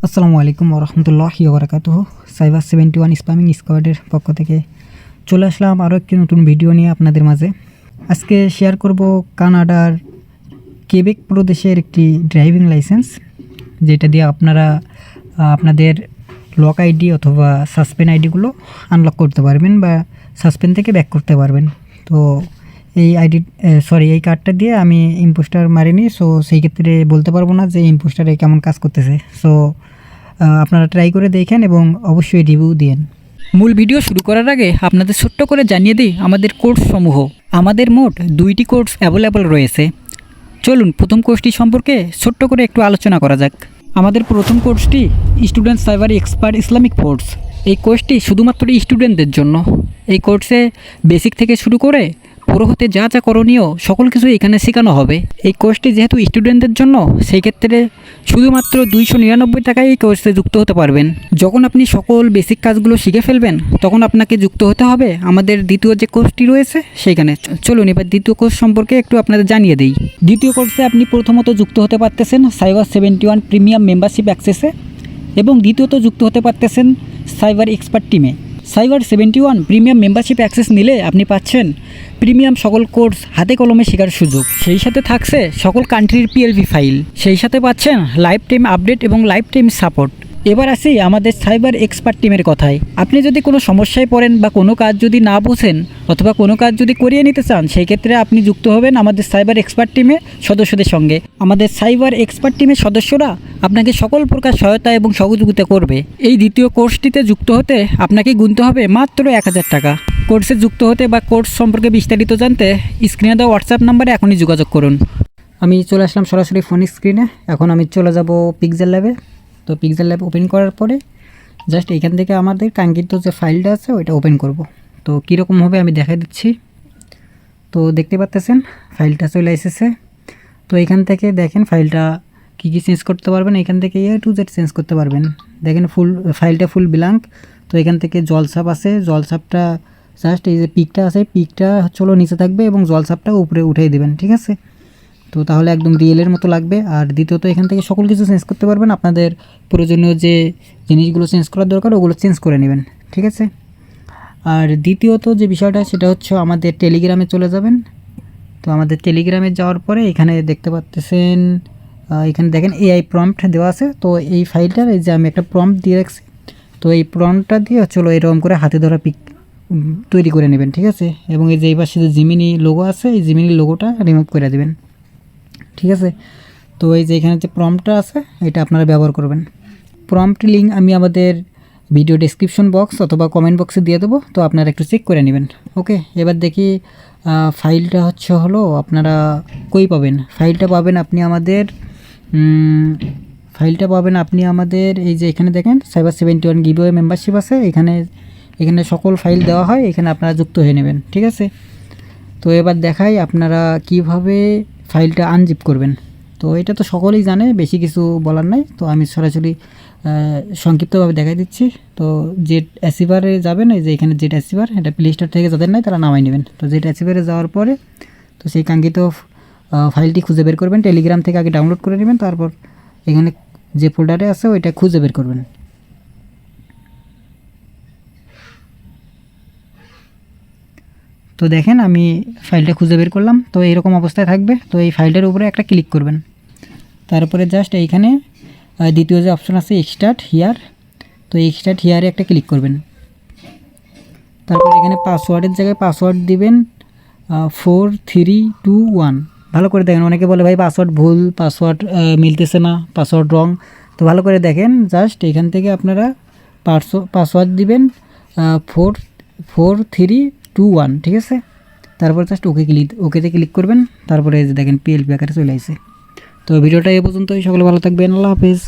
আসসালামু আলাইকুম ওরহমতুল্লাহি ওবরাকাতুহ। সাইবার 71 স্প্যামিং স্কোয়াডের পক্ষ থেকে চলে আসলাম আরও একটি নতুন ভিডিও নিয়ে আপনাদের মাঝে। আজকে শেয়ার করব কানাডার কেবেক প্রদেশের একটি ড্রাইভিং লাইসেন্স, যেটা দিয়ে আপনারা আপনাদের লক আইডি অথবা সাসপেন্ড আইডিগুলো আনলক করতে পারবেন বা সাসপেন্ড থেকে ব্যাক করতে পারবেন। তো এই কার্ডটা দিয়ে আমি ইম্পোস্টার মারিনি, সো সেই ক্ষেত্রে বলতে পারবো না যে ইম্পোস্টারে কেমন কাজ করতেছে। সো আপনারা ট্রাই করে দেখেন এবং অবশ্যই রিভিউ দিন। মূল ভিডিও শুরু করার আগে আপনাদের ছোট্ট করে জানিয়ে দিই আমাদের কোর্স সমূহ। আমাদের মোট 2টি কোর্স অ্যাভেলেবল রয়েছে। চলুন প্রথম কোর্সটি সম্পর্কে ছোট্ট করে একটু আলোচনা করা যাক। আমাদের প্রথম কোর্সটি student cyber expert Islamic force. এই কোর্সটি শুধুমাত্র স্টুডেন্টদের জন্য। এই কোর্সে বেসিক থেকে শুরু করে পুরো হতে যা যা করণীয় সকল কিছু এখানে শেখানো হবে। এই কোর্সটি যেহেতু স্টুডেন্টদের জন্য, সেই ক্ষেত্রে শুধুমাত্র 299 টাকায় এই কোর্সে যুক্ত হতে পারবেন। যখন আপনি সকল বেসিক কাজগুলো শিখে ফেলবেন, তখন আপনাকে যুক্ত হতে হবে আমাদের দ্বিতীয় যে কোর্সটি রয়েছে সেইখানে। চলুন এবার দ্বিতীয় কোর্স সম্পর্কে একটু আপনাদের জানিয়ে দিই। দ্বিতীয় কোর্সে আপনি প্রথমত যুক্ত হতে পারতেছেন সাইবার 71 প্রিমিয়াম মেম্বারশিপ অ্যাক্সেসে, এবং দ্বিতীয়ত যুক্ত হতে পারতেছেন সাইবার এক্সপার্ট টিমে। সাইবার 71 প্রিমিয়াম মেম্বারশিপ অ্যাক্সেস নিলে আপনি পাচ্ছেন প্রিমিয়াম সকল কোর্স হাতে কলমে শেখার সুযোগ। সেই সাথে থাকছে সকল কান্ট্রির PLV ফাইল। সেই সাথে পাচ্ছেন লাইফ টাইম আপডেট এবং লাইফ টাইম সাপোর্ট। এবার আসি আমাদের সাইবার এক্সপার্ট টিমের কথায়। আপনি যদি কোনো সমস্যায় পড়েন বা কোনো কাজ যদি না বোঝেন অথবা কোনো কাজ যদি করিয়ে নিতে চান, সেই ক্ষেত্রে আপনি যুক্ত হবেন আমাদের সাইবার এক্সপার্ট টিমের সদস্যদের সঙ্গে। আমাদের সাইবার এক্সপার্ট টিমের সদস্যরা আপনাকে সকল প্রকার সহায়তা এবং সহযোগিতা করবে। এই দ্বিতীয় কোর্সটিতে যুক্ত হতে আপনাকে গুনতে হবে মাত্র 1000 টাকা। কোর্সে যুক্ত হতে বা কোর্স সম্পর্কে বিস্তারিত জানতে স্ক্রিনে দেওয়া হোয়াটসঅ্যাপ নাম্বারে এখনই যোগাযোগ করুন। আমি চলে আসলাম সরাসরি ফোন স্ক্রিনে। এখন আমি চলে যাব পিক্সেল ল্যাবে। তো পিক্সেল ল্যাব ওপেন করার পরে জাস্ট এখান থেকে আমাদের কাঙ্ক্ষিত যে ফাইলটা আছে ওইটা ওপেন করব। তো কীরকম হবে আমি দেখাই দিচ্ছি। তো দেখতে পাচ্ছেন ফাইলটা চলে এসেছে। তো এখান থেকে দেখেন ফাইলটা কী কী চেঞ্জ করতে পারবেন, এখান থেকে A to Z চেঞ্জ করতে পারবেন। দেখেন ফাইলটা ফুল ব্ল্যাঙ্ক। তো এখান থেকে জলছাপ আছে, জলছাপটা জাস্ট এই যে পিকটা আছে, পিকটা হলো নিচে থাকবে এবং জলছাপটা উপরে উঠিয়ে দেবেন, ঠিক আছে। তো তাহলে একদম রিয়েলের মতো লাগবে। আর দ্বিতীয়ত এখান থেকে সকল কিছু চেঞ্জ করতে পারবেন। আপনাদের প্রয়োজনীয় যে জিনিসগুলো চেঞ্জ করার দরকার ওগুলো চেঞ্জ করে নেবেন, ঠিক আছে। আর দ্বিতীয়ত যে বিষয়টা সেটা হচ্ছে আমাদের টেলিগ্রামে চলে যাবেন। তো আমাদের টেলিগ্রামে যাওয়ার পরে এখানে দেখতে পাচ্ছেন, এখানে দেখেন AI প্রম্পট দেওয়া আছে। তো এই ফাইলটার এই যে আমি একটা প্রম্পট দিয়ে রাখছি। তো এই প্রম্পটটা দিয়ে চলো এরকম করে হাতে ধরা পিক তৈরি করে নেবেন, ঠিক আছে। এবং এই যে এই পাশে যে জিমিনি লোগো আছে, এই জিমিনি লোগোটা রিমুভ করে দেবেন, ঠিক আছে। তো এই যে এখানে যে প্রম্পটটা আছে এটা আপনারা ব্যবহার করবেন। প্রম্পট লিঙ্ক আমি আমাদের ভিডিও ডেসক্রিপশন বক্স অথবা কমেন্ট বক্সে দিয়ে দেবো, তো আপনারা একটু চেক করে নেবেন। ওকে, এবার দেখি ফাইলটা হলো আপনারা কই পাবেন। ফাইলটা পাবেন আপনি আমাদের এই যে এখানে দেখেন সাইবার 71 গিভওয়ে মেম্বারশিপ আছে। এখানে সকল ফাইল দেওয়া হয়, এখানে আপনারা যুক্ত হয়ে নেবেন, ঠিক আছে। তো এবার দেখাই আপনারা কিভাবে ফাইলটা আনজিপ করবেন। তো এটা তো সকলেই জানে, বেশি কিছু বলার নাই। তো আমি সরাসরি সংক্ষিপ্তভাবে দেখাই দিচ্ছি। তো জেট অ্যাচিভারে যাবেন, এই যে এখানে জেট অ্যাচিভার, এটা প্লে স্টোর থেকে যাদের নাই তারা নামাই নেবেন। তো জেট অ্যাচিভারে যাওয়ার পরে তো সেই কাঙ্ক্ষিত ফাইলটি খুঁজে বের করবেন। টেলিগ্রাম থেকে আগে ডাউনলোড করে নেবেন, তারপর এখানে যে ফোল্ডারে আছে ওইটা খুঁজে বের করবেন। তো দেখেন আমি ফাইলটা খুঁজে বের করলাম। তো এইরকম অবস্থায় থাকবে। তো এই ফাইলটার উপরে একটা ক্লিক করবেন। তারপরে জাস্ট এইখানে দ্বিতীয় যে অপশন আছে এক্সট্রাক্ট হিয়ার, তো এক্সট্রাক্ট হিয়ারে একটা ক্লিক করবেন। তারপর এখানে পাসওয়ার্ডের জায়গায় পাসওয়ার্ড দিবেন 4321। ভালো করে দেখেন, অনেকে বলে ভাই পাসওয়ার্ড ভুল, পাসওয়ার্ড মিলতেছে না, পাসওয়ার্ড রং। তো ভালো করে দেখেন, জাস্ট এখান থেকে আপনারা পাসওয়ার্ড দিবেন 4321, ঠিক আছে। তারপর জাস্ট ওকেতে ক্লিক করবেন। তারপরে দেখেন PLP আকারে চলে আসে। তো ভিডিওটা এ পর্যন্তই। সকলে ভালো থাকবেন। আল্লাহ হাফিজ।